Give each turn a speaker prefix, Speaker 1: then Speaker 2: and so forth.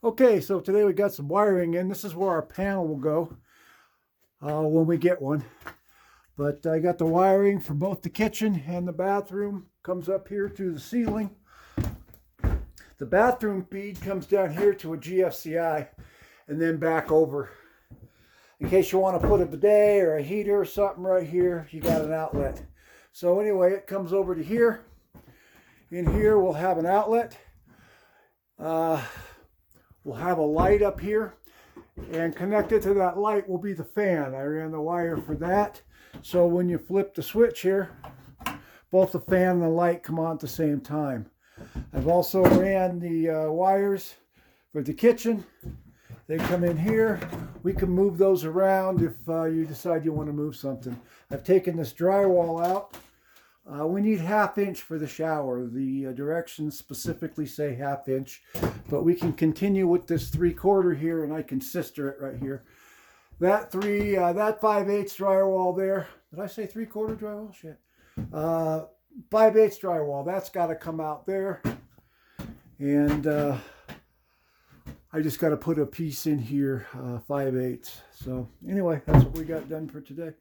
Speaker 1: Okay, so today we got some wiring in. This is where our panel will go when we get one. But I got the wiring for both the kitchen and the bathroom. Comes up here to the ceiling. The bathroom feed comes down here to a GFCI and then back over. In case you want to put a bidet or a heater or something right here, you got an outlet. So anyway, it comes over to here. In here we'll have an outlet. We'll have a light up here, and connected to that light will be the fan. I ran the wire for that. So when you flip the switch here, both the fan and the light come on at the same time. I've also ran the wires for the kitchen. They come in here. We can move those around if you decide you want to move something. I've taken this drywall out. We need 1/2 inch for the shower. The directions specifically say 1/2 inch, but we can continue with this 3/4 here, and I can sister it right here. That 5/8 drywall there. Did I say 3/4 drywall? Shit. 5/8 drywall. That's got to come out there, and I just got to put a piece in here, 5/8. So anyway, that's what we got done for today.